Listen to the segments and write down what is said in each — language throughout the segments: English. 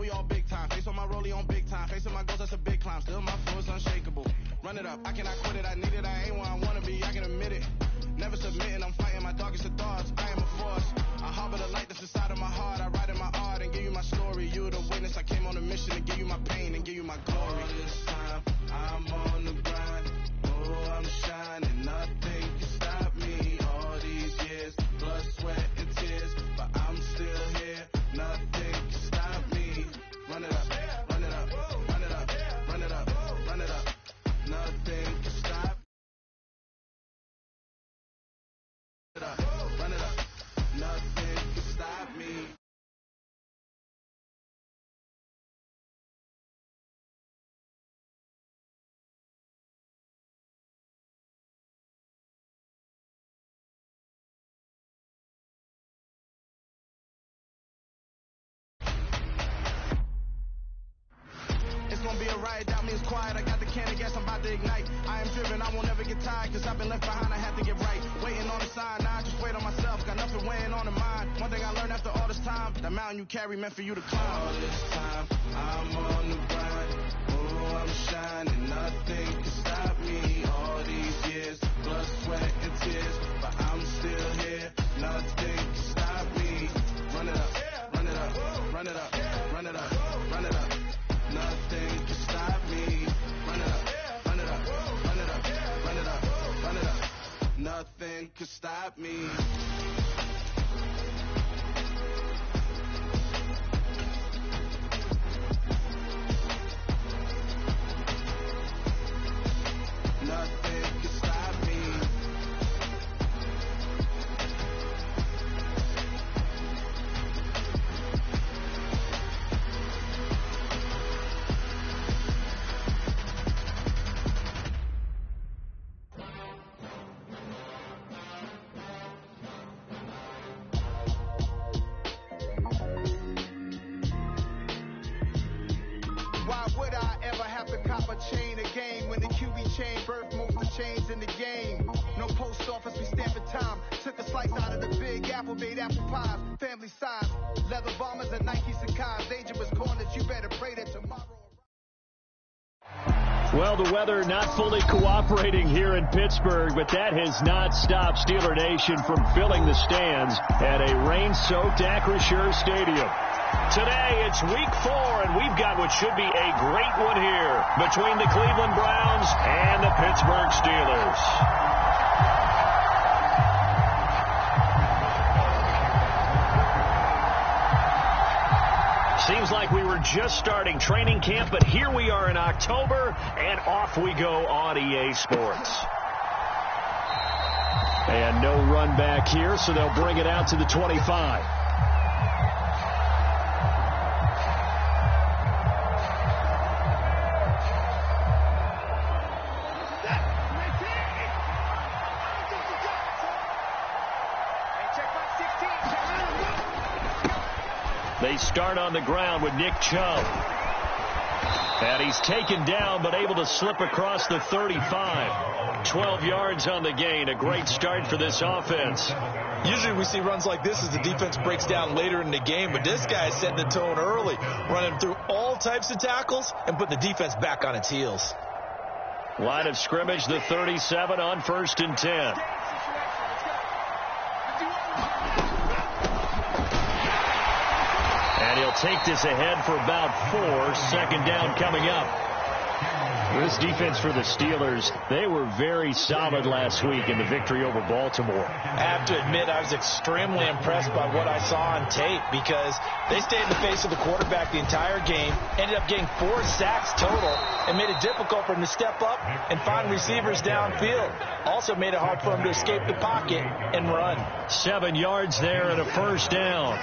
we all big time. Face on my rollie on big time. Facing my goals, that's a big climb. Still my flow is unshakable. Run it up, I cannot quit it. I need it, I ain't where I wanna be, I can admit it. Never submitting, I'm fighting my darkest of thoughts. I am a force. I harbor the light that's inside of my heart. I write in my art and give you my story. You the witness. I came on a mission to give you my pain and give you my glory. All this time, I'm on the grind. Oh, I'm shining. Nothing can stop me. All these years, blood, sweat, and tears, but I'm still here. Nothing can stop me. Run it up, run it up, run it up, run it up, run it up. Nothing can stop. Run it up. Nothing can stop me. It's gonna be a riot, doubt me it's quiet. I got the can of gas, I'm about to ignite. I am driven, I won't ever get tired, cause I've been left behind, I have to get right. Waiting on the sign, now I just wait on myself. Got nothing weighing on the mind. One thing I learned after all this time, that mountain you carry meant for you to climb. All this time, I'm on the grind. Oh, I'm shining, nothing can stop me. All these years, blood, sweat, and tears, but I'm still here. Nothing can stop me. Run it up, run it up, run it up, run it up, run it up. Nothing can stop me. Run it up, run it up, run it up, run it up, run it up. Nothing can stop me. Nothing can stop me. Why would I ever have to cop a chain a game when the QB chain birth most of chains in the game? No post office, we stamping time. Took a slice out of the big apple, made apple pies, family size, leather bombers and Nike Sacai's. Dangerous corners, you better pray that tomorrow. Well, the weather not fully cooperating here in Pittsburgh, but that has not stopped Steeler Nation from filling the stands at a rain-soaked Acrisure Stadium. Today, it's week 4, and we've got what should be a great one here between the Cleveland Browns and the Pittsburgh Steelers. Seems like we were just starting training camp, but here we are in October, and off we go on EA Sports. And no run back here, so they'll bring it out to the 25. They start on the ground with Nick Chubb. And he's taken down, but able to slip across the 35. 12 yards on the gain. A great start for this offense. Usually we see runs like this as the defense breaks down later in the game, but this guy is setting the tone early, running through all types of tackles and put the defense back on its heels. Line of scrimmage, the 37 on 1st and 10. And he'll take this ahead for about 4. Second down coming up. This defense for the Steelers, they were very solid last week in the victory over Baltimore. I have to admit, I was extremely impressed by what I saw on tape because they stayed in the face of the quarterback the entire game, ended up getting 4 sacks total, and made it difficult for him to step up and find receivers downfield. Also made it hard for him to escape the pocket and run. 7 yards there and a first down.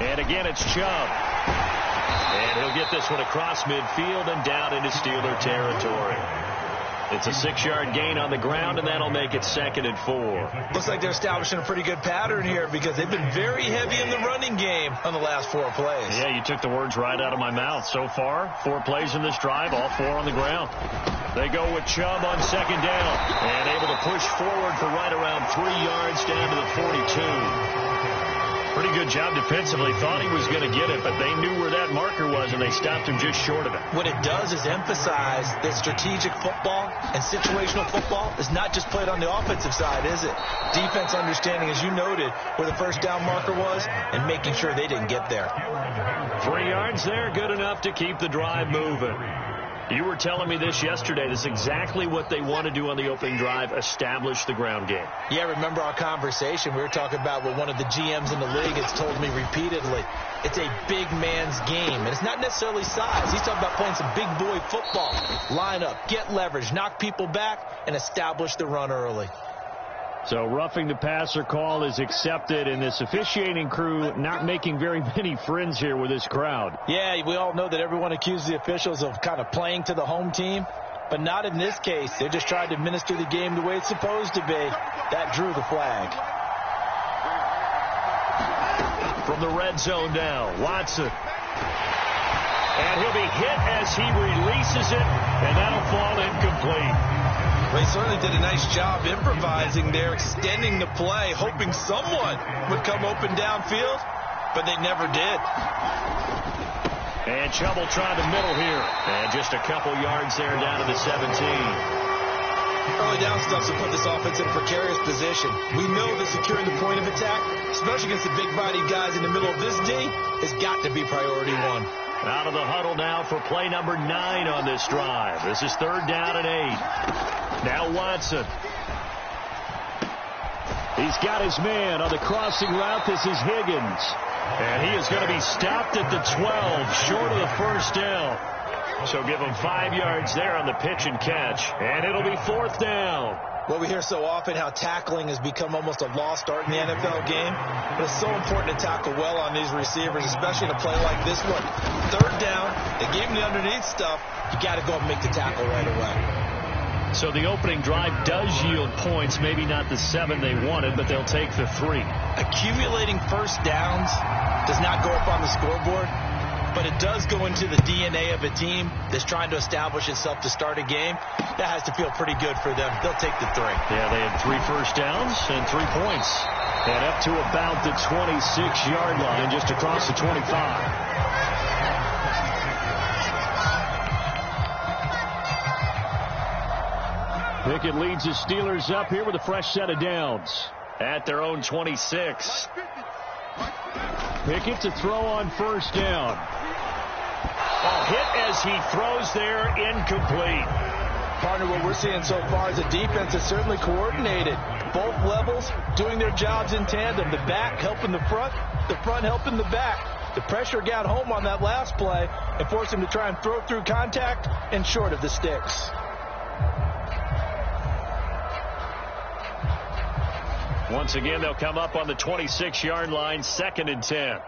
And again, it's Chubb. And he'll get this one across midfield and down into Steeler territory. It's a 6-yard gain on the ground, and that'll make it 2nd and 4. Looks like they're establishing a pretty good pattern here because they've been very heavy in the running game on the last 4 plays. Yeah, you took the words right out of my mouth. So far, 4 plays in this drive, all 4 on the ground. They go with Chubb on 2nd down and able to push forward for right around 3 yards down to the 42. Pretty good job defensively. Thought he was going to get it, but they knew where that marker was, and they stopped him just short of it. What it does is emphasize that strategic football and situational football is not just played on the offensive side, is it? Defense understanding, as you noted, where the first down marker was and making sure they didn't get there. 3 yards there, good enough to keep the drive moving. You were telling me this yesterday. This is exactly what they want to do on the opening drive, establish the ground game. Yeah, remember our conversation. We were talking about what one of the GMs in the league has told me repeatedly. It's a big man's game, and it's not necessarily size. He's talking about playing some big boy football. Line up, get leverage, knock people back, and establish the run early. So roughing the passer call is accepted, and this officiating crew not making very many friends here with this crowd. Yeah, we all know that everyone accuses the officials of kind of playing to the home team, but not in this case. They're just trying to administer the game the way it's supposed to be. That drew the flag. From the red zone now, Watson. And he'll be hit as he releases it, and that'll fall incomplete. They certainly did a nice job improvising there, extending the play, hoping someone would come open downfield, but they never did. And Chubb will try the middle here. And just a couple yards there down to the 17. Early down stuff to put this offense in a precarious position. We know that securing the point of attack, especially against the big-bodied guys in the middle of this D, has got to be priority 1. Out of the huddle now for play number 9 on this drive. This is 3rd down and 8. Now Watson. He's got his man on the crossing route. This is Higgins. And he is going to be stopped at the 12, short of the first down. So give him 5 yards there on the pitch and catch. And it'll be 4th down. Well, we hear so often how tackling has become almost a lost art in the NFL game. But it's so important to tackle well on these receivers, especially in a play like this one. 3rd down, they gave him the underneath stuff. You got to go and make the tackle right away. So the opening drive does yield points, maybe not the 7 they wanted, but they'll take the 3. Accumulating first downs does not go up on the scoreboard, but it does go into the DNA of a team that's trying to establish itself to start a game. That has to feel pretty good for them. They'll take the 3. Yeah, they had 3 first downs and 3 points. And up to about the 26-yard line, just across the 25. Pickett leads the Steelers up here with a fresh set of downs at their own 26. Pickett to throw on first down. A hit as he throws there, incomplete. Partner, what we're seeing so far is a defense that's certainly coordinated. Both levels doing their jobs in tandem. The back helping the front helping the back. The pressure got home on that last play and forced him to try and throw through contact and short of the sticks. Once again, they'll come up on the 26-yard line, 2nd and 10.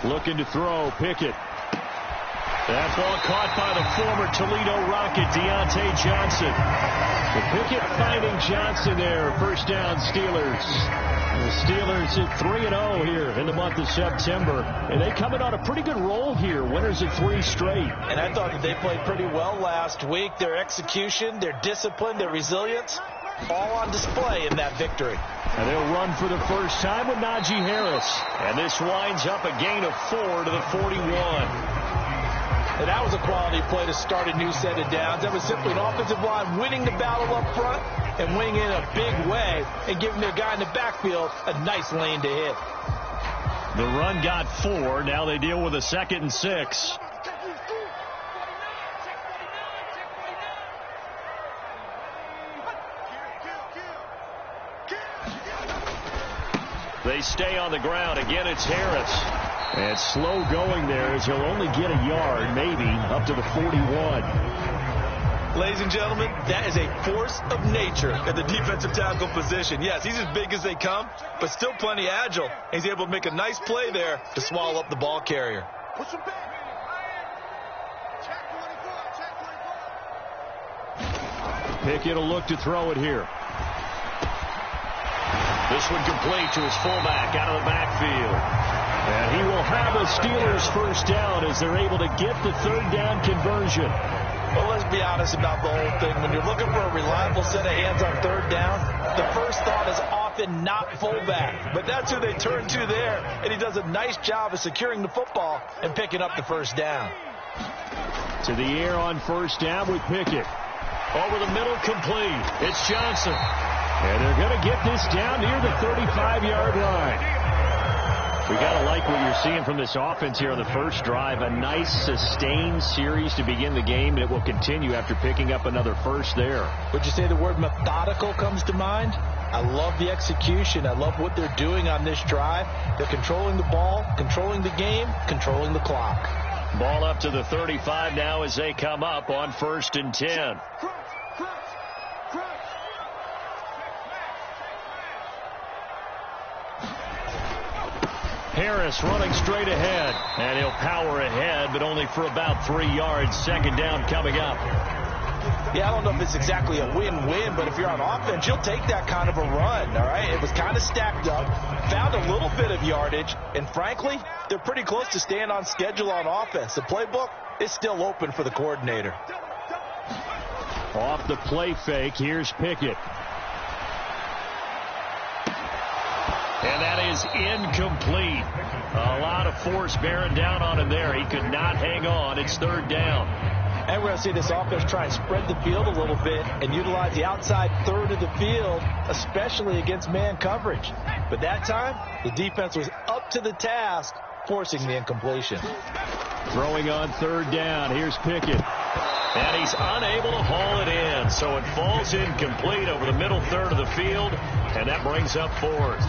Looking to throw, Pickett. That ball caught by the former Toledo Rocket, Deontay Johnson. The Pickett finding Johnson there, first down Steelers. The Steelers at 3-0 here in the month of September. And they come in on a pretty good roll here, winners of 3 straight. And I thought that they played pretty well last week. Their execution, their discipline, their resilience, all on display in that victory. And they'll run for the first time with Najee Harris. And this winds up a gain of 4 to the 41. And that was a quality play to start a new set of downs. That was simply an offensive line winning the battle up front and winning in a big way and giving their guy in the backfield a nice lane to hit. The run got 4. Now they deal with a 2nd and 6. They stay on the ground. Again, it's Harris. And slow going there as he'll only get a yard, maybe, up to the 41. Ladies and gentlemen, that is a force of nature at the defensive tackle position. Yes, he's as big as they come, but still plenty agile. He's able to make a nice play there to swallow up the ball carrier. Pickett will look to throw it here. This one complete to his fullback out of the backfield. And he will have a Steelers first down as they're able to get the third down conversion. Well, let's be honest about the whole thing. When you're looking for a reliable set of hands on third down, the first thought is often not fullback. But that's who they turn to there, and he does a nice job of securing the football and picking up the first down. To the air on first down with Pickett. Over the middle, complete. It's Johnson. And they're going to get this down near the 35-yard line. We got to like what you're seeing from this offense here on the first drive. A nice, sustained series to begin the game, and it will continue after picking up another first there. Would you say the word methodical comes to mind? I love the execution. I love what they're doing on this drive. They're controlling the ball, controlling the game, controlling the clock. Ball up to the 35 now as they come up on 1st and 10. Harris running straight ahead, and he'll power ahead, but only for about 3 yards. Second down coming up. Yeah, I don't know if it's exactly a win-win, but if you're on offense, you'll take that kind of a run, all right? It was kind of stacked up, found a little bit of yardage, and frankly, they're pretty close to staying on schedule on offense. The playbook is still open for the coordinator. Off the play fake, here's Pickett. And that is incomplete. A lot of force bearing down on him there. He could not hang on. It's third down. And we're going to see this offense try and spread the field a little bit and utilize the outside third of the field, especially against man coverage. But that time, the defense was up to the task, forcing the incompletion. Throwing on third down. Here's Pickett. And he's unable to haul it in. So it falls incomplete over the middle third of the field, and that brings up fourth.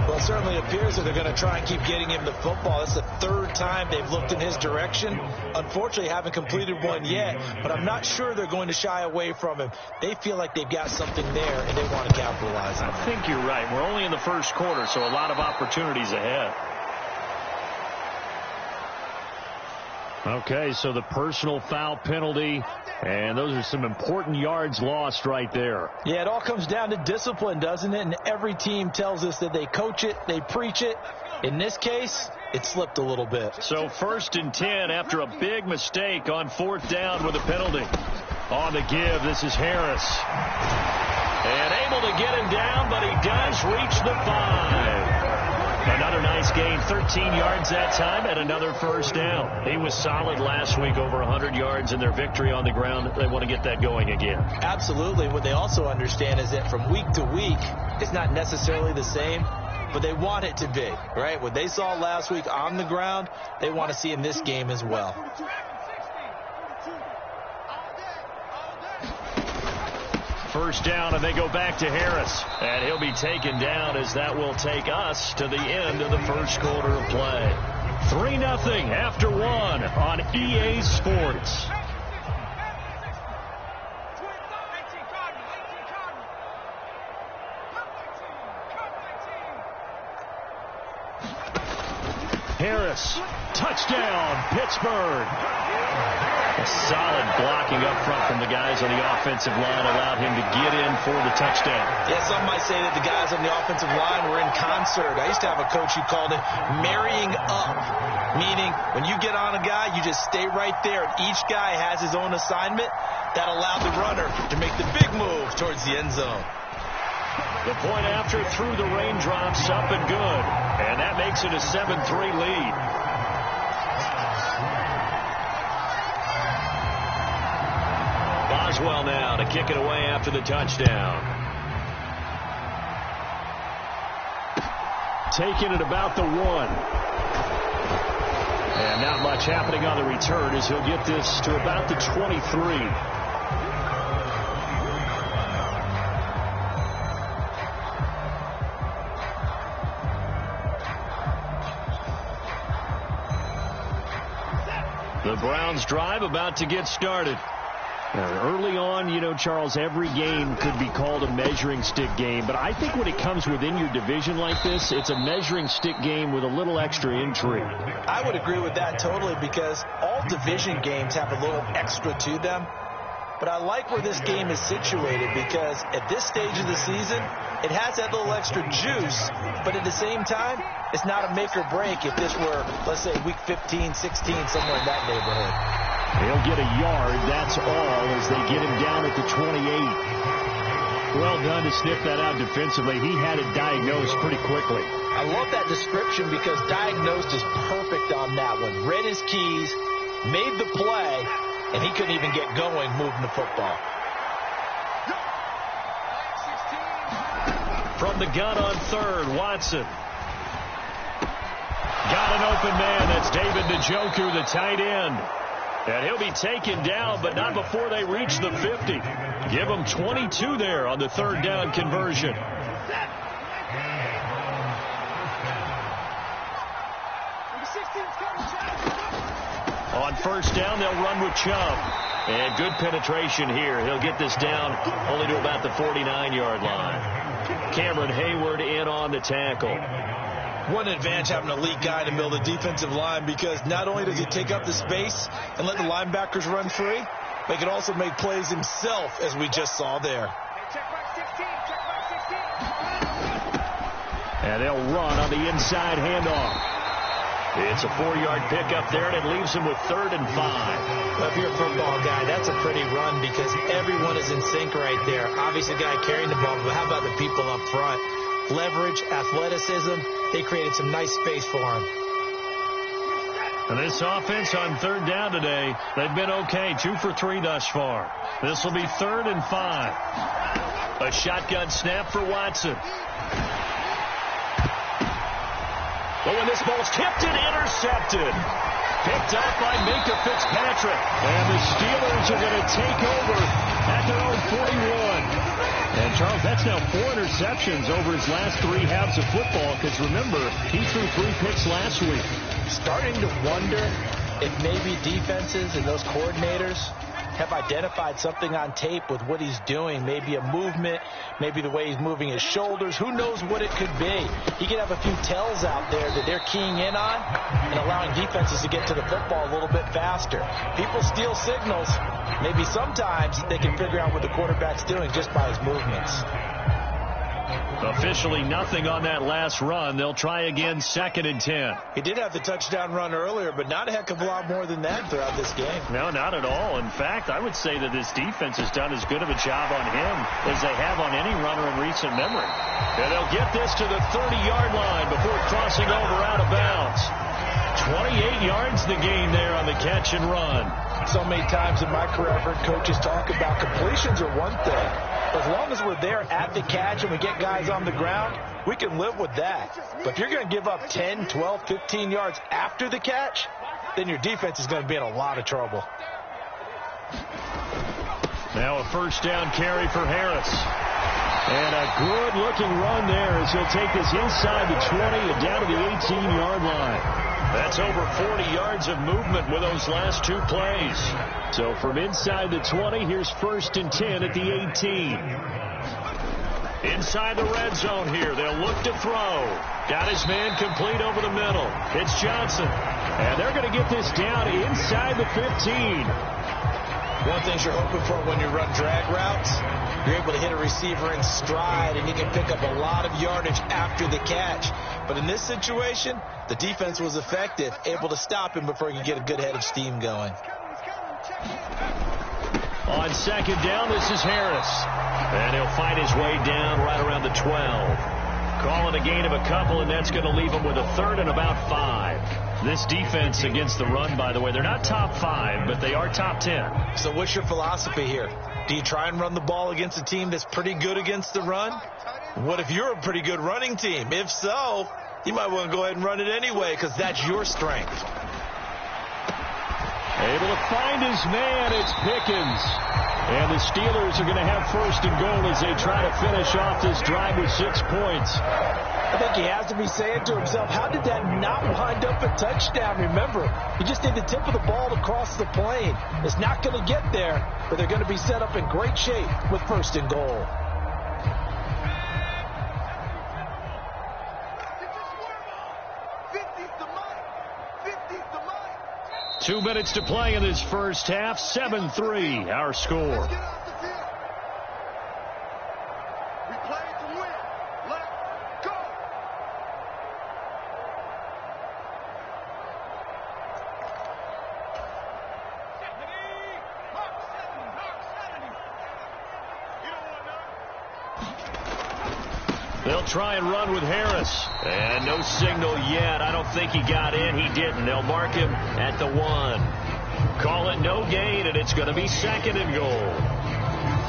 Well, it certainly appears that they're going to try and keep getting him the football. That's the third time they've looked in his direction. Unfortunately, haven't completed one yet, but I'm not sure they're going to shy away from him. They feel like they've got something there, and they want to capitalize on it. I think you're right. We're only in the first quarter, so a lot of opportunities ahead. Okay, so the personal foul penalty, and those are some important yards lost right there. Yeah, it all comes down to discipline, doesn't it? And every team tells us that they coach it, they preach it. In this case, it slipped a little bit. So 1st and 10 after a big mistake on 4th down with a penalty. On the give, this is Harris. And able to get him down, but he does reach the 5. Another nice gain, 13 yards that time, and another first down. He was solid last week, over 100 yards in their victory on the ground. They want to get that going again. Absolutely. What they also understand is that from week to week, it's not necessarily the same, but they want it to be, right? What they saw last week on the ground, they want to see in this game as well. First down, and they go back to Harris. And he'll be taken down as that will take us to the end of the first quarter of play. 3-0 after 1 on EA Sports. Harris, touchdown, Pittsburgh. A solid blocking up front from the guys on the offensive line allowed him to get in for the touchdown. Yeah, some might say that the guys on the offensive line were in concert. I used to have a coach who called it marrying up, meaning when you get on a guy, you just stay right there. And each guy has his own assignment that allowed the runner to make the big move towards the end zone. The point after through the raindrops, up and good. And that makes it a 7-3 lead. Boswell now to kick it away after the touchdown. Taking it about the 1. And not much happening on the return as he'll get this to about the 23. The Browns drive about to get started. Early on, you know, Charles, every game could be called a measuring stick game. But I think when it comes within your division like this, it's a measuring stick game with a little extra intrigue. I would agree with that totally, because all division games have a little extra to them. But I like where this game is situated because at this stage of the season, it has that little extra juice, but at the same time, it's not a make or break if this were, let's say, week 15, 16, somewhere in that neighborhood. He'll get a yard, that's all, as they get him down at the 28. Well done to sniff that out defensively. He had it diagnosed pretty quickly. I love that description because diagnosed is perfect on that one. Read his keys, made the play, and he couldn't even get going moving the football. From the gun on third, Watson. Got an open man. That's David Njoku, the tight end. And he'll be taken down, but not before they reach the 50. Give them 22 there on the third down conversion. On first down, they'll run with Chubb. And good penetration here. He'll get this down only to about the 49-yard line. Cameron Hayward in on the tackle. What an advantage having an elite guy to build a defensive line, because not only does he take up the space and let the linebackers run free, but he can also make plays himself, as we just saw there. And they'll run on the inside handoff. It's a 4-yard pickup there, and it leaves him with 3rd and 5. Well, if you're a football guy, that's a pretty run because everyone is in sync right there. Obviously, the guy carrying the ball, but how about the people up front? Leverage, athleticism, they created some nice space for him. And this offense on third down today, they've been okay. 2 for 3 thus far. This will be 3rd and 5. A shotgun snap for Watson. But when this ball's tipped and intercepted, picked up by Minkah Fitzpatrick. And the Steelers are going to take over at their own 41. And, Charles, that's now 4 interceptions over his last 3 halves of football, because, remember, he threw 3 picks last week. Starting to wonder if maybe defenses and those coordinators have identified something on tape with what he's doing. Maybe a movement, maybe the way he's moving his shoulders. Who knows what it could be? He could have a few tells out there that they're keying in on and allowing defenses to get to the football a little bit faster. People steal signals. Maybe sometimes they can figure out what the quarterback's doing just by his movements. Officially nothing on that last run. They'll try again, 2nd and 10. He did have the touchdown run earlier, but not a heck of a lot more than that throughout this game. No, not at all. In fact, I would say that this defense has done as good of a job on him as they have on any runner in recent memory. And they'll get this to the 30-yard line before crossing over out of bounds. 28 yards the gain there on the catch and run. So many times in my career, I've heard coaches talk about completions are one thing. As long as we're there at the catch and we get guys on the ground, we can live with that. But if you're going to give up 10, 12, 15 yards after the catch, then your defense is going to be in a lot of trouble. Now a first down carry for Harris. And a good-looking run there as he'll take this inside the 20 and down to the 18-yard line. That's over 40 yards of movement with those last 2 plays. So from inside the 20, here's 1st and 10 at the 18. Inside the red zone here, they'll look to throw. Got his man complete over the middle. It's Johnson. And they're going to get this down inside the 15. One thing you're hoping for when you run drag routes, you're able to hit a receiver in stride, and you can pick up a lot of yardage after the catch. But in this situation, the defense was effective, able to stop him before he could get a good head of steam going. On 2nd down, this is Harris. And he'll fight his way down right around the 12. Calling a gain of a couple, and that's going to leave him with a 3rd and about 5. This defense against the run, by the way, they're not top 5, but they are top 10. So what's your philosophy here? Do you try and run the ball against a team that's pretty good against the run? What if you're a pretty good running team? If so, you might want to go ahead and run it anyway because that's your strength. Able to find his man, it's Pickens. And the Steelers are going to have 1st and goal as they try to finish off this drive with 6 points. I think he has to be saying to himself, how did that not wind up a touchdown? Remember, he just did the tip of the ball to cross the plane. It's not going to get there, but they're going to be set up in great shape with 1st and goal. 2 minutes to play in this first half. 7-3 our score. They'll try and run with Harris. And no signal yet. I don't think he got in. He didn't. They'll mark him at the 1. Call it no gain, and it's going to be 2nd and goal.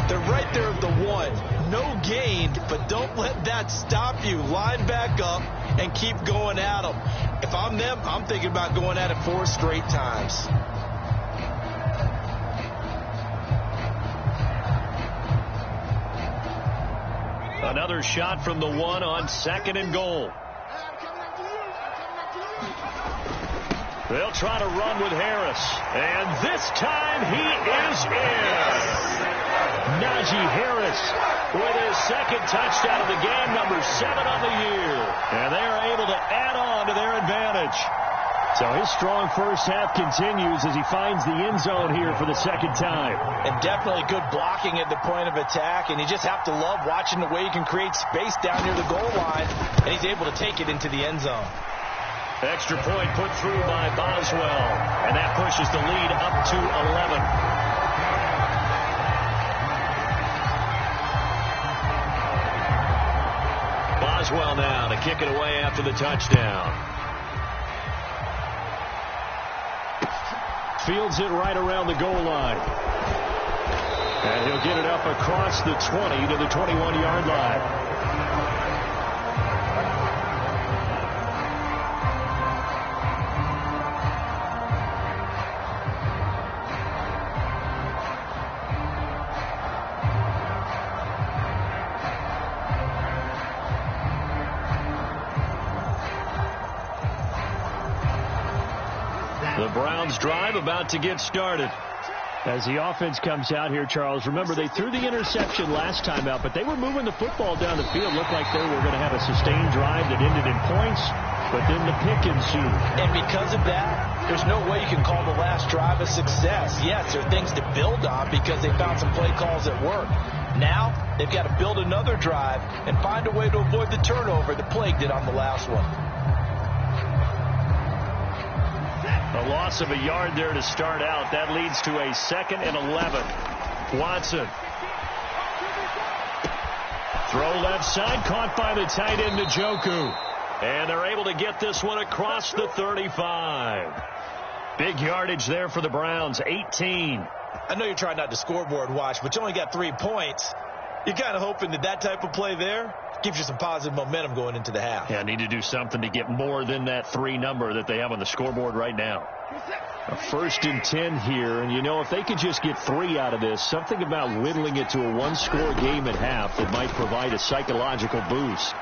They're right there at the 1. No gain, but don't let that stop you. Line back up and keep going at them. If I'm them, I'm thinking about going at it 4 straight times. Another shot from the 1 on 2nd and goal. They'll try to run with Harris. And this time he is in. Najee Harris with his 2nd touchdown of the game, number 7 on the year. And they are able to add on to their advantage. So his strong first half continues as he finds the end zone here for the 2nd time. And definitely good blocking at the point of attack. And you just have to love watching the way you can create space down near the goal line. And he's able to take it into the end zone. Extra point put through by Boswell. And that pushes the lead up to 11. Boswell now to kick it away after the touchdown. Fields it right around the goal line. And he'll get it up across the 20 to the 21-yard line. The Browns drive about to get started. As the offense comes out here, Charles, remember they threw the interception last time out, but they were moving the football down the field. Looked like they were going to have a sustained drive that ended in points, but then the pick ensued. And because of that, there's no way you can call the last drive a success. Yes, there are things to build on because they found some play calls that work. Now, they've got to build another drive and find a way to avoid the turnover that plagued it on the last one. A loss of a yard there to start out. That leads to a 2nd and 11. Watson. Throw left side, caught by the tight end Njoku. And they're able to get this one across the 35. Big yardage there for the Browns, 18. I know you're trying not to scoreboard watch, but you only got 3 points. You're kind of hoping that type of play there gives you some positive momentum going into the half. Yeah, need to do something to get more than that 3 number that they have on the scoreboard right now. A 1st and 10 here, and you know, if they could just get 3 out of this, something about whittling it to a 1-score game at half that might provide a psychological boost.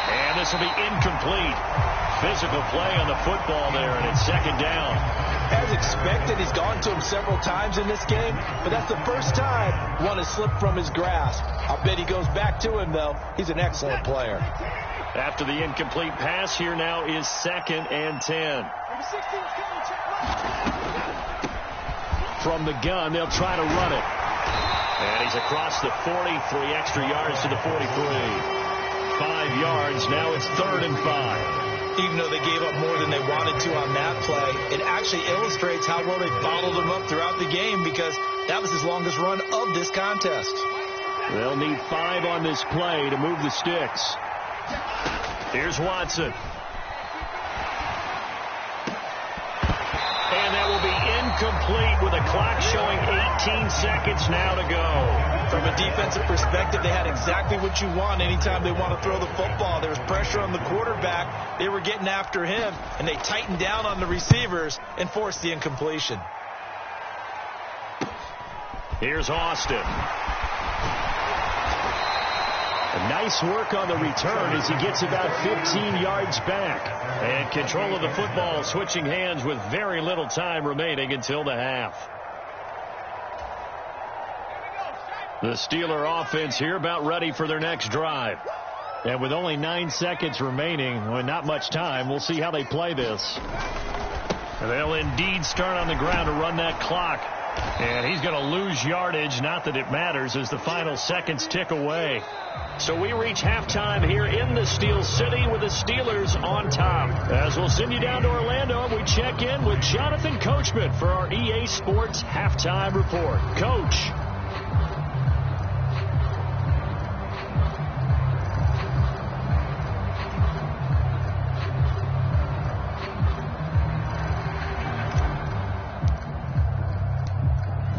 And this will be incomplete. Physical play on the football there, and it's 2nd down. As expected, he's gone to him several times in this game, but that's the first time one has slipped from his grasp. I'll bet he goes back to him, though. He's an excellent player. After the incomplete pass, here now is 2nd and 10. From the gun, they'll try to run it. And he's across the 40, 3 extra yards to the 43. 5 yards, now it's 3rd and 5. Even though they gave up more than they wanted to on that play, it actually illustrates how well they bottled him up throughout the game because that was his longest run of this contest. They'll need 5 on this play to move the sticks. Here's Watson. And that will be incomplete with a clock showing 18 seconds now to go. From a defensive perspective, they had exactly what you want anytime they want to throw the football. There was pressure on the quarterback. They were getting after him, and they tightened down on the receivers and forced the incompletion. Here's Austin. Nice work on the return as he gets about 15 yards back. And control of the football switching hands with very little time remaining until the half. The Steeler offense here about ready for their next drive. And with only 9 seconds remaining, well, not much time, we'll see how they play this. And they'll indeed start on the ground to run that clock. And he's going to lose yardage. Not that it matters as the final seconds tick away. So we reach halftime here in the Steel City with the Steelers on top. As we'll send you down to Orlando, and we check in with Jonathan Coachman for our EA Sports Halftime Report. Coach.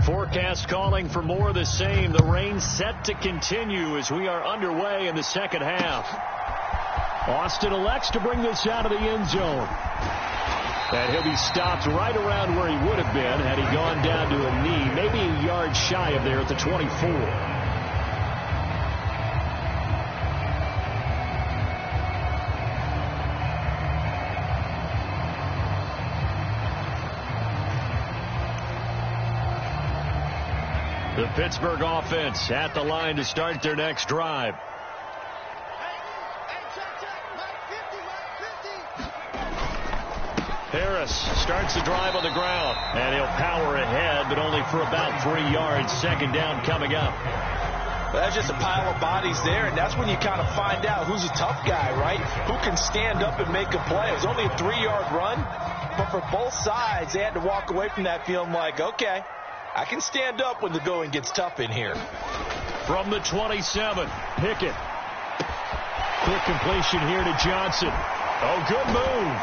Forecast calling for more of the same. The rain set to continue as we are underway in the second half. Austin elects to bring this out of the end zone. And he'll be stopped right around where he would have been had he gone down to a knee, maybe a yard shy of there at the 24. The Pittsburgh offense at the line to start their next drive. Harris starts the drive on the ground, and he'll power ahead, but only for about 3 yards. Second down coming up. Well, that's just a pile of bodies there, and that's when you kind of find out who's a tough guy, right? Who can stand up and make a play. It was only a 3-yard run, but for both sides, they had to walk away from that feeling like, okay, I can stand up when the going gets tough in here. From the 27, Pickett. Quick completion here to Johnson. Oh, good move.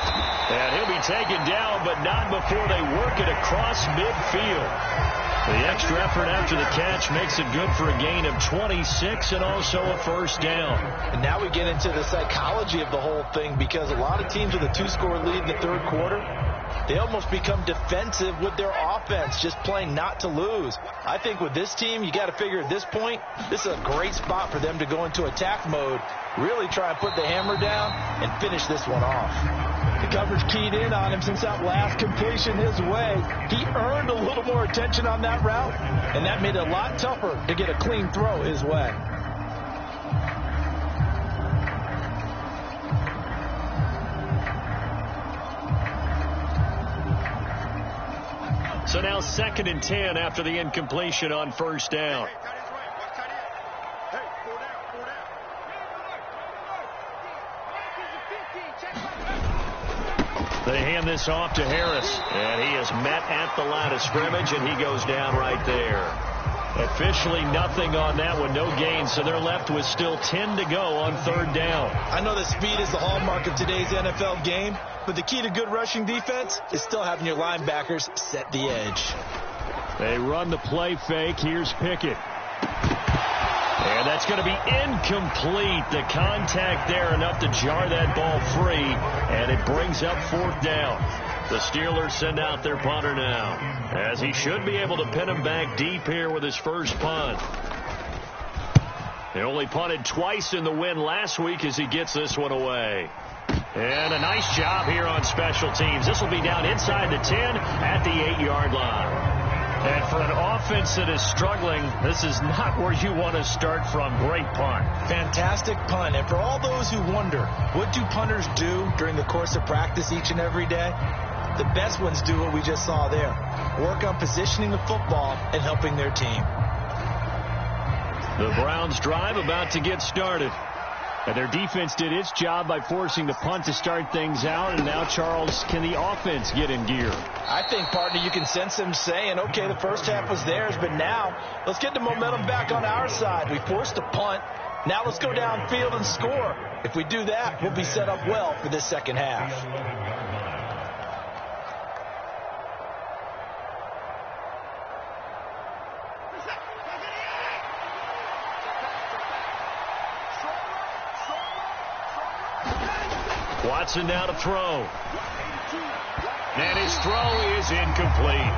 And he'll be taken down, but not before they work it across midfield. The extra effort after the catch makes it good for a gain of 26 and also a first down. And now we get into the psychology of the whole thing, because a lot of teams with a 2-score lead in the third quarter, they almost become defensive with their offense, just playing not to lose. I think with this team, you got to figure at this point, this is a great spot for them to go into attack mode, really try and put the hammer down and finish this one off. The coverage keyed in on him since that last completion his way. He earned a little more attention on that route, and that made it a lot tougher to get a clean throw his way. So now 2nd and 10 after the incompletion on first down. They hand this off to Harris, and he is met at the line of scrimmage, and he goes down right there. Officially nothing on that one, no gain, so they're left with still 10 to go on third down. I know that speed is the hallmark of today's NFL game, but the key to good rushing defense is still having your linebackers set the edge. They run the play fake. Here's Pickett. And that's going to be incomplete. The contact there enough to jar that ball free, and it brings up 4th down. The Steelers send out their punter now, as he should be able to pin him back deep here with his first punt. They only punted twice in the win last week as he gets this one away. And a nice job here on special teams. This will be down inside the 10 at the 8-yard line. And for an offense that is struggling, this is not where you want to start from. Great punt. Fantastic punt. And for all those who wonder, what do punters do during the course of practice each and every day? The best ones do what we just saw there. Work on positioning the football and helping their team. The Browns drive about to get started. And their defense did its job by forcing the punt to start things out. And now, Charles, can the offense get in gear? I think, partner, you can sense them saying, okay, the first half was theirs, but now let's get the momentum back on our side. We forced a punt. Now let's go downfield and score. If we do that, we'll be set up well for this second half. Watson now to throw. And his throw is incomplete.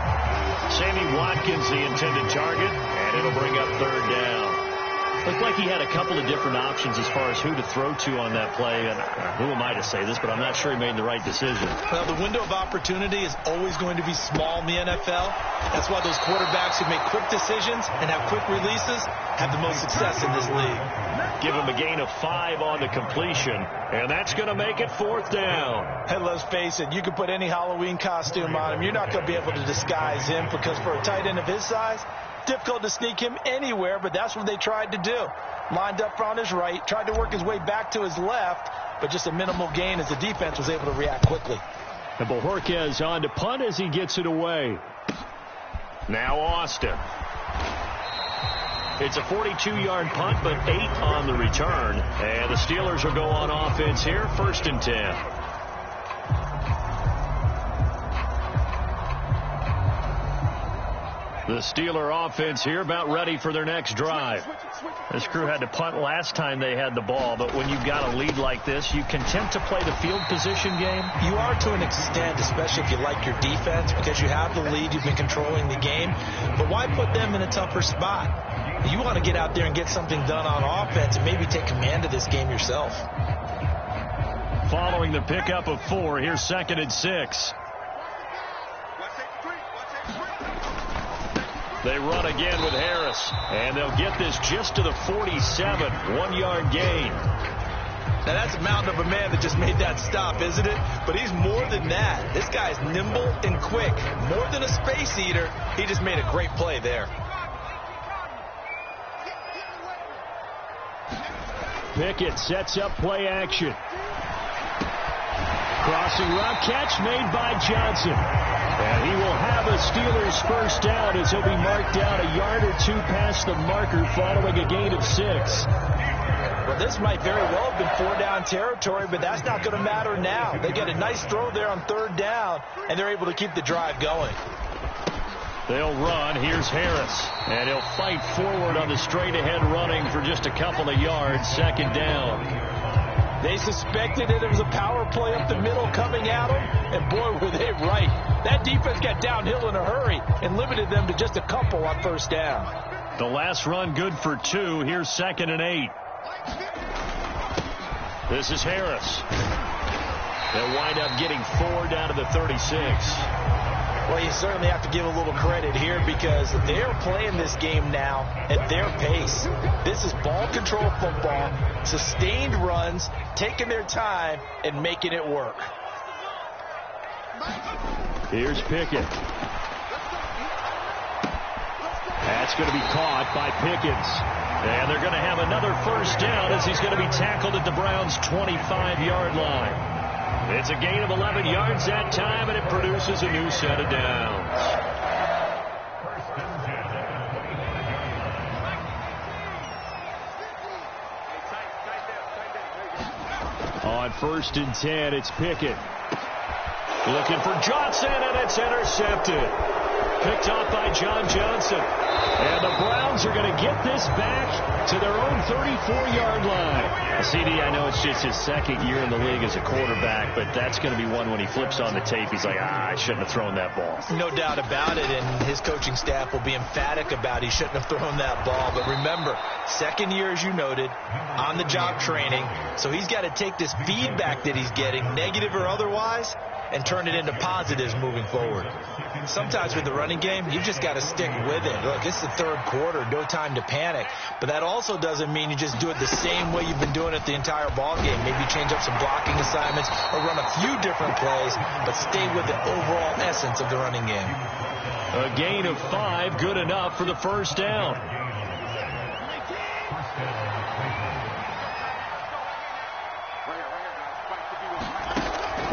Sammy Watkins, the intended target, and it'll bring up 3rd down. Looked like he had a couple of different options as far as who to throw to on that play. And who am I to say this, but I'm not sure he made the right decision. Well, the window of opportunity is always going to be small in the NFL. That's why those quarterbacks who make quick decisions and have quick releases have the most success in this league. Give him a gain of 5 on the completion, and that's going to make it 4th down. And let's face it, you can put any Halloween costume on him. You're not going to be able to disguise him, because for a tight end of his size, difficult to sneak him anywhere, but that's what they tried to do. Lined up on his right, tried to work his way back to his left, but just a minimal gain as the defense was able to react quickly. And Bojorquez on to punt as he gets it away. Now Austin. It's a 42-yard punt, but 8 on the return. And the Steelers will go on offense here, 1st and 10. The Steeler offense here about ready for their next drive. This crew had to punt last time they had the ball, but when you've got a lead like this, you content to play the field position game? You are to an extent, especially if you like your defense, because you have the lead, you've been controlling the game. But why put them in a tougher spot? You want to get out there and get something done on offense and maybe take command of this game yourself. Following the pickup of 4, here's 2nd and 6. They run again with Harris, and they'll get this just to the 47, 1-yard gain. Now, that's a mountain of a man that just made that stop, isn't it? But he's more than that. This guy's nimble and quick. More than a space eater, he just made a great play there. Pickett sets up play action. Crossing route catch made by Johnson. And he will have a Steelers first down as he'll be marked down a yard or 2 past the marker following a gain of 6. Well, this might very well have been 4-down territory, but that's not going to matter now. They get a nice throw there on 3rd down, and they're able to keep the drive going. They'll run. Here's Harris. And he'll fight forward on the straight-ahead running for just a couple of yards. 2nd down. They suspected that it was a power play up the middle coming at them, and boy, were they right. That defense got downhill in a hurry and limited them to just a couple on 1st down. The last run good for 2. Here's 2nd and 8. This is Harris. They'll wind up getting 4 down to the 36. Well, you certainly have to give a little credit here, because they're playing this game now at their pace. This is ball control football, sustained runs, taking their time and making it work. Here's Pickett. That's going to be caught by Pickens. And they're going to have another first down as he's going to be tackled at the Browns' 25-yard line. It's a gain of 11 yards that time, and it produces a new set of downs. On 1st and 10, it's Pickett. Looking for Johnson, and it's intercepted. Picked off by John Johnson. And the Browns are going to get this back to their own 34-yard line. CD, I know it's just his 2nd year in the league as a quarterback, but that's going to be one when he flips on the tape, he's like, I shouldn't have thrown that ball. No doubt about it, and his coaching staff will be emphatic about he shouldn't have thrown that ball. But remember, 2nd year, as you noted, on-the-job training, so he's got to take this feedback that he's getting, negative or otherwise, and turn it into positives moving forward. Sometimes with the running game, you just got to stick with it. Look, it's the 3rd quarter, no time to panic. But that also doesn't mean you just do it the same way you've been doing it the entire ball game. Maybe change up some blocking assignments or run a few different plays, but stay with the overall essence of the running game. A gain of 5, good enough for the first down.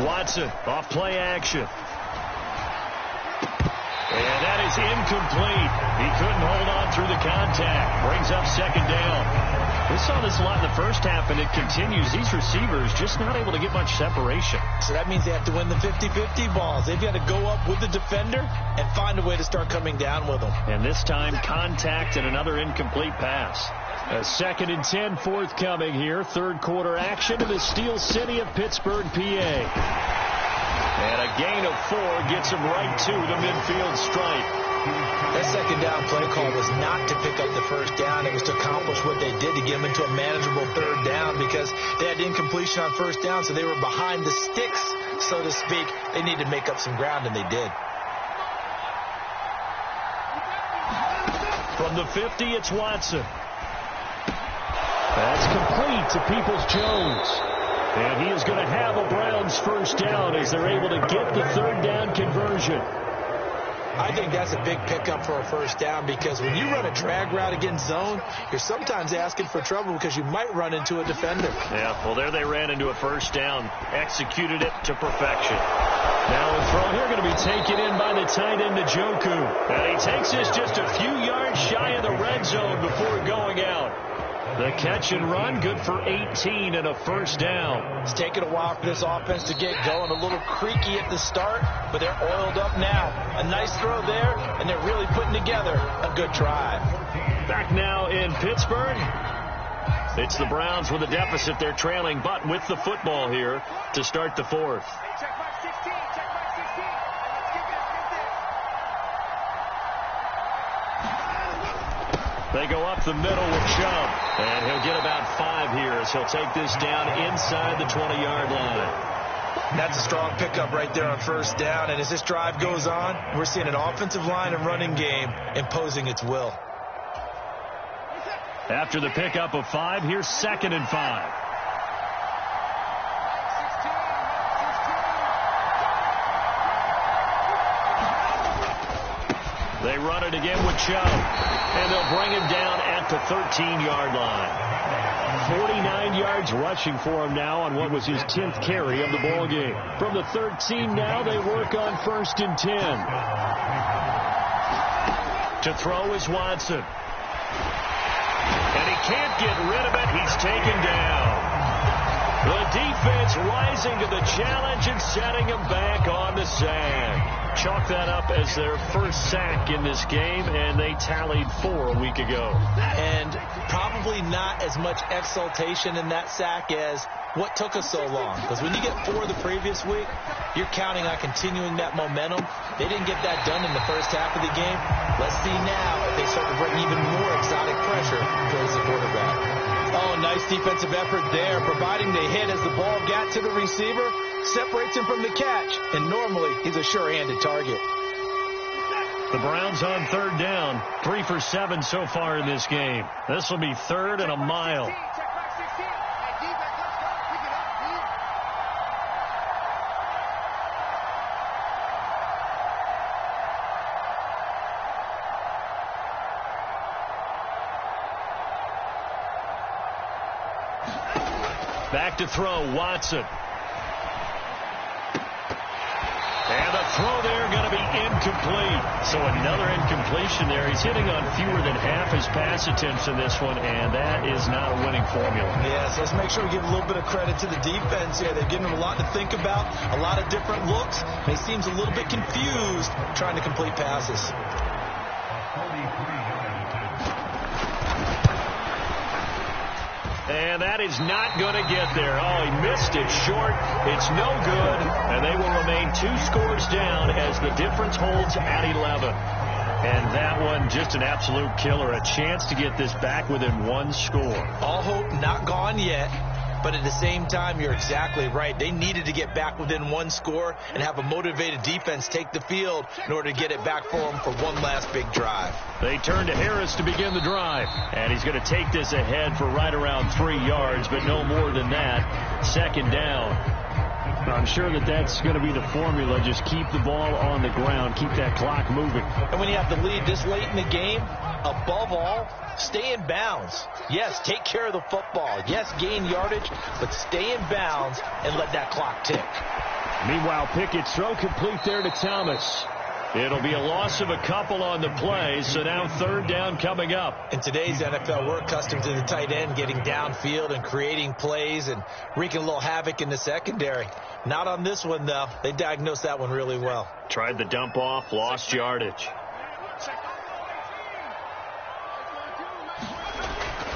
Watson off play action. And that is incomplete. He couldn't hold on through the contact. Brings up 2nd down. We saw this a lot in the first half, and it continues. These receivers just not able to get much separation. So that means they have to win the 50-50 balls. They've got to go up with the defender and find a way to start coming down with them. And this time, contact and another incomplete pass. A 2nd and 10 forthcoming here. 3rd quarter action in the Steel City of Pittsburgh, PA. And a gain of 4 gets him right to the midfield stripe. That down play call was not to pick up the first down. It was to accomplish what they did to get them into a manageable third down because they had incompletion on first down, so they were behind the sticks, so to speak. They needed to make up some ground, and they did. From the 50, it's Watson. That's complete to Peoples-Jones. And he is going to have a Browns first down as they're able to get the third down conversion. I think that's a big pickup for a first down because when you run a drag route against zone, you're sometimes asking for trouble because you might run into a defender. Yeah, well, there they ran into a first down, executed it to perfection. Now a throw here going to be taken in by the tight end, Njoku. And he takes this just a few yards shy of the red zone before going out. The catch and run, good for 18 and a first down. It's taken a while for this offense to get going. A little creaky at the start, but they're oiled up now. A nice throw there, and they're really putting together a good drive. Back now in Pittsburgh. It's the Browns with a deficit. They're trailing, but with the football here to start the fourth. They go up the middle with Chubb, and he'll get about 5 here as he'll take this down inside the 20-yard line. That's a strong pickup right there on first down, and as this drive goes on, we're seeing an offensive line and running game imposing its will. After the pickup of 5, here's 2nd and 5. They run it again with Chubb, and they'll bring him down at the 13-yard line. 49 yards rushing for him now on what was his 10th carry of the ball game. From the 13 now, they work on 1st and 10. To throw is Watson. And he can't get rid of it. He's taken down. The defense rising to the challenge and setting him back on the sand. Chalk that up as their first sack in this game, and they tallied 4 a week ago. And probably not as much exultation in that sack as what took us so long. Because when you get 4 the previous week, you're counting on continuing that momentum. They didn't get that done in the first half of the game. Let's see now if they start to bring even more exotic pressure towards the quarterback. Oh, nice defensive effort there, providing the hit as the ball got to the receiver, separates him from the catch, and normally he's a sure-handed target. The Browns on 3rd down, 3 for 7 so far in this game. This will be 3rd and a mile. Back to throw, Watson. And a throw there going to be incomplete. So another incompletion there. He's hitting on fewer than half his pass attempts in this one, and that is not a winning formula. Yes, let's make sure we give a little bit of credit to the defense here. They've given him a lot to think about, a lot of different looks. He seems a little bit confused trying to complete passes. And that is not going to get there. Oh, he missed it short. It's no good. And they will remain 2 scores down as the difference holds at 11. And that one just an absolute killer. A chance to get this back within 1 score. All hope not gone yet. But at the same time, you're exactly right. They needed to get back within 1 score and have a motivated defense take the field in order to get it back for them for one last big drive. They turn to Harris to begin the drive. And he's going to take this ahead for right around 3 yards, but no more than that. 2nd down. I'm sure that that's going to be the formula. Just keep the ball on the ground. Keep that clock moving. And when you have the lead this late in the game, above all, stay in bounds. Yes, take care of the football. Yes, gain yardage, but stay in bounds and let that clock tick. Meanwhile, Pickett's throw complete there to Thomas. It'll be a loss of a couple on the play, so now 3rd down coming up. In today's NFL, we're accustomed to the tight end getting downfield and creating plays and wreaking a little havoc in the secondary. Not on this one, though. They diagnosed that one really well. Tried the dump off, lost yardage.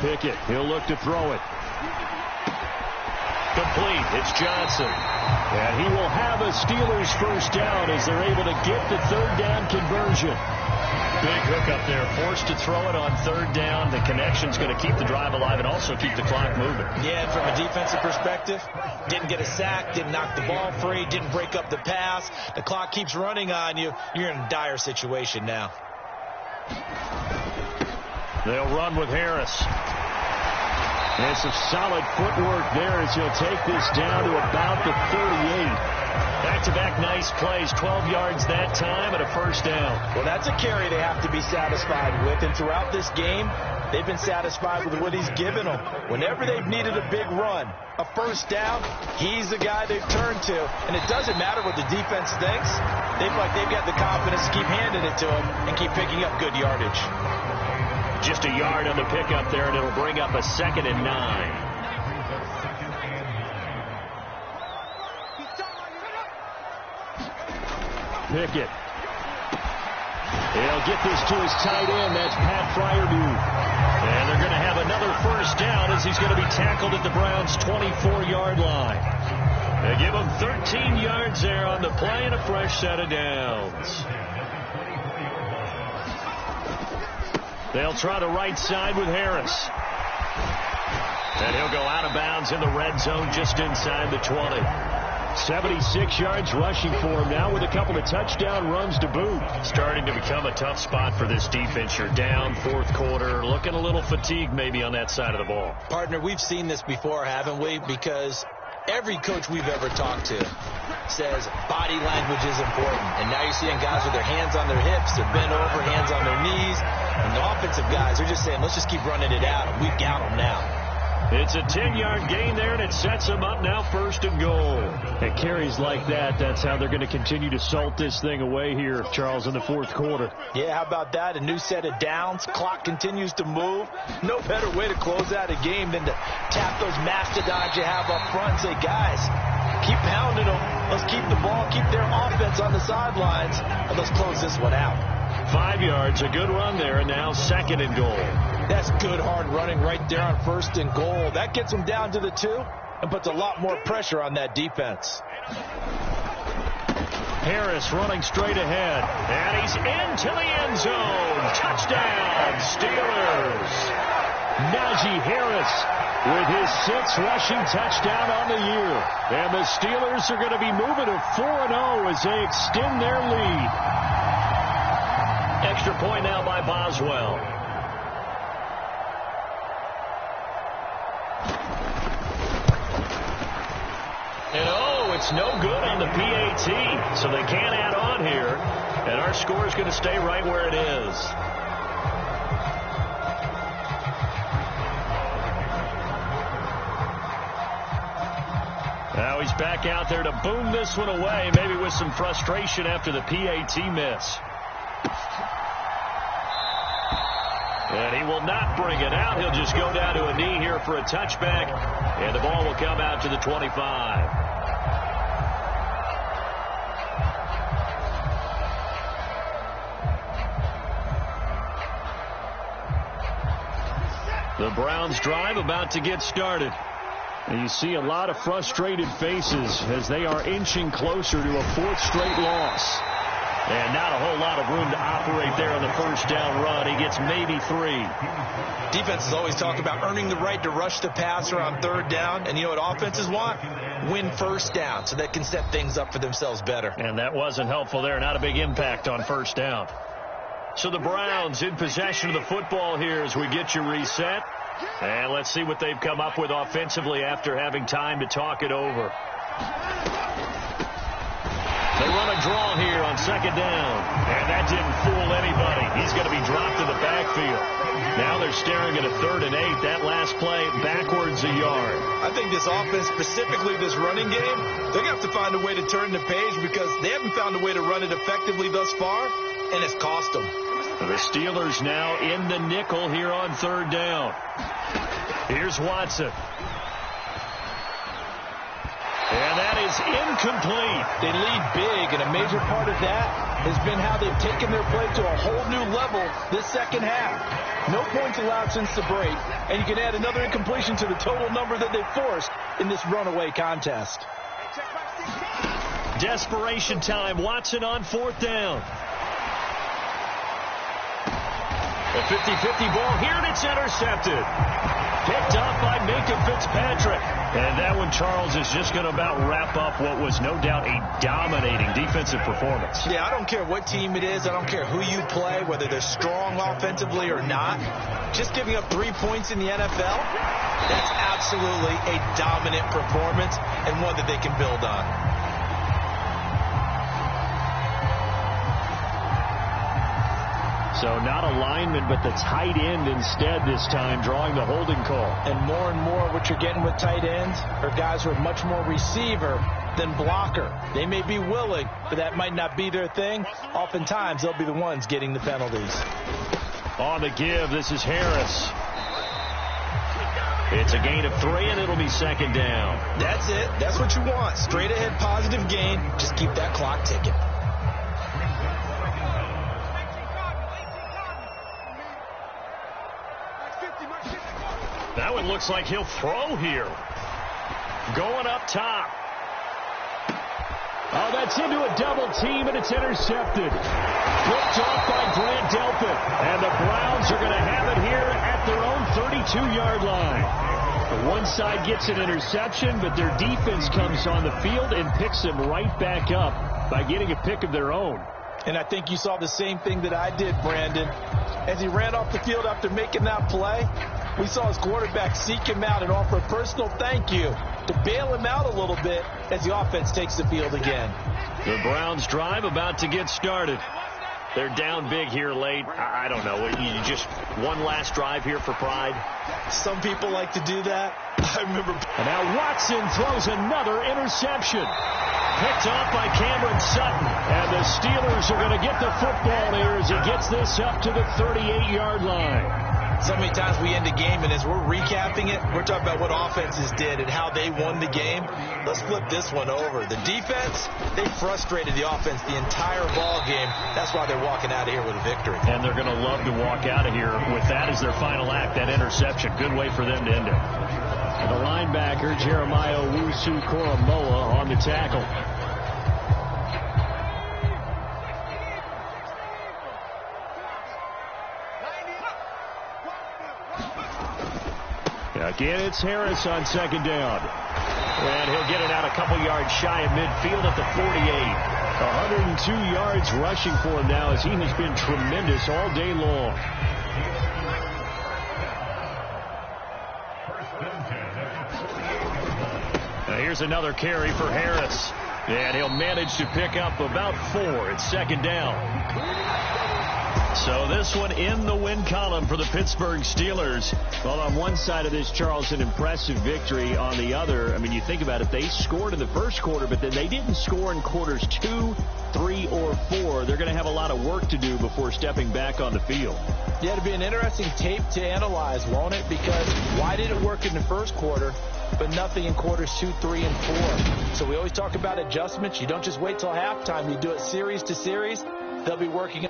Pickett, he'll look to throw it. Complete, it's Johnson. And he will have a Steelers first down as they're able to get the 3rd down conversion. big hookup there. Forced to throw it on third down. The connection's going to keep the drive alive and also keep the clock moving. Yeah, from a defensive perspective, didn't get a sack, didn't knock the ball free, didn't break up the pass. The clock keeps running on you. You're in a dire situation now. They'll run with Harris. And some solid footwork there as he'll take this down to about the 38. Back-to-back nice plays, 12 yards that time and a first down. Well, that's a carry they have to be satisfied with, and throughout this game, they've been satisfied with what he's given them. Whenever they've needed a big run, a first down, he's the guy they've turned to, and it doesn't matter what the defense thinks. They feel like they've got the confidence to keep handing it to him and keep picking up good yardage. Just a yard on the pickup there, and it'll bring up a 2nd and 9. Pickett. He'll get this to his tight end. That's Pat Fryermuth. And they're going to have another first down as he's going to be tackled at the Browns' 24-yard line. They give him 13 yards there on the play and a fresh set of downs. They'll try the right side with Harris. And he'll go out of bounds in the red zone just inside the 20. 76 yards rushing for him now with a couple of touchdown runs to boot. Starting to become a tough spot for this defense. You're down fourth quarter, looking a little fatigued maybe on that side of the ball. Partner, we've seen this before, haven't we? Because every coach we've ever talked to says body language is important. And now you're seeing guys with their hands on their hips, they're bent over, hands on their knees. And the offensive guys are just saying, let's just keep running it out. And we've got them now. It's a 10-yard gain there, and it sets them up now 1st and goal. At carries like that, that's how they're going to continue to salt this thing away here, Charles, in the fourth quarter. Yeah, how about that? A new set of downs. Clock continues to move. No better way to close out a game than to tap those mastodons you have up front and say, guys, keep pounding them. Let's keep the ball, keep their offense on the sidelines, and let's close this one out. 5 yards, a good run there, and now 2nd and goal. That's good hard running right there on 1st and goal. That gets them down to the 2 and puts a lot more pressure on that defense. Harris running straight ahead, and he's into the end zone. Touchdown, Steelers. Najee Harris with his 6th rushing touchdown on the year. And the Steelers are going to be moving to 4-0 as they extend their lead. Extra point now by Boswell. And it's no good on the PAT, so they can't add on here. And our score is going to stay right where it is. Now he's back out there to boom this one away, maybe with some frustration after the PAT miss. And he will not bring it out. He'll just go down to a knee here for a touchback. And the ball will come out to the 25. The Browns drive about to get started. And you see a lot of frustrated faces as they are inching closer to a 4th straight loss. And not a whole lot of room to operate there on the first down run. He gets maybe 3. Defenses always talk about earning the right to rush the passer on 3rd down. And you know what offenses want? Win first down so they can set things up for themselves better. And that wasn't helpful there. Not a big impact on first down. So the Browns in possession of the football here as we get you reset. And let's see what they've come up with offensively after having time to talk it over. They run a draw here on 2nd down. And that didn't fool anybody. He's going to be dropped to the backfield. Now they're staring at a 3rd and 8. That last play backwards a yard. I think this offense, specifically this running game, they're going to have to find a way to turn the page because they haven't found a way to run it effectively thus far, and it's cost them. The Steelers now in the nickel here on 3rd down. Here's Watson. And that is incomplete. They lead big, and a major part of that has been how they've taken their play to a whole new level this second half. No points allowed since the break, and you can add another incompletion to the total number that they've forced in this runaway contest. Desperation time. Watson on 4th down. A 50-50 ball here, and it's intercepted. Picked up by Minka Fitzpatrick. And that one, Charles, is just going to about wrap up what was no doubt a dominating defensive performance. Yeah, I don't care what team it is. I don't care who you play, whether they're strong offensively or not. Just giving up 3 points in the NFL, that's absolutely a dominant performance and one that they can build on. So not a lineman, but the tight end instead this time, drawing the holding call. And more what you're getting with tight ends are guys who are much more receiver than blocker. They may be willing, but that might not be their thing. Oftentimes, they'll be the ones getting the penalties. On the give, this is Harris. It's a gain of 3, and it'll be second down. That's it. That's what you want. Straight ahead positive gain. Just keep that clock ticking. That one looks like he'll throw here. Going up top. Oh, that's into a double team, and it's intercepted. Flipped off by Grant Delpit. And the Browns are going to have it here at their own 32-yard line. The one side gets an interception, but their defense comes on the field and picks them right back up by getting a pick of their own. And I think you saw the same thing that I did, Brandon. As he ran off the field after making that play, we saw his quarterback seek him out and offer a personal thank you to bail him out a little bit as the offense takes the field again. The Browns drive about to get started. They're down big here late. I don't know. You just one last drive here for pride? Some people like to do that. I remember. And now Watson throws another interception. Picked off by Cameron Sutton. And the Steelers are going to get the football here as he gets this up to the 38-yard line. So many times we end a game, and as we're recapping it, we're talking about what offenses did and how they won the game. Let's flip this one over. The defense, they frustrated the offense the entire ball game. That's why they're walking out of here with a victory. And they're going to love to walk out of here with that as their final act, that interception. Good way for them to end it. And the linebacker, Jeremiah Owusu-Koramoah, on the tackle. Again, it's Harris on second down. And he'll get it out a couple yards shy of midfield at the 48. 102 yards rushing for him now as he has been tremendous all day long. Now here's another carry for Harris. And he'll manage to pick up about 4. It's second down. So this one in the win column for the Pittsburgh Steelers. Well, on one side of this, Charles, an impressive victory. On the other, I mean, you think about it, they scored in the first quarter, but then they didn't score in quarters 2, 3, or 4. They're going to have a lot of work to do before stepping back on the field. Yeah, it'll be an interesting tape to analyze, won't it? Because why did it work in the first quarter, but nothing in quarters 2, 3, and 4? So we always talk about adjustments. You don't just wait till halftime. You do it series to series. They'll be working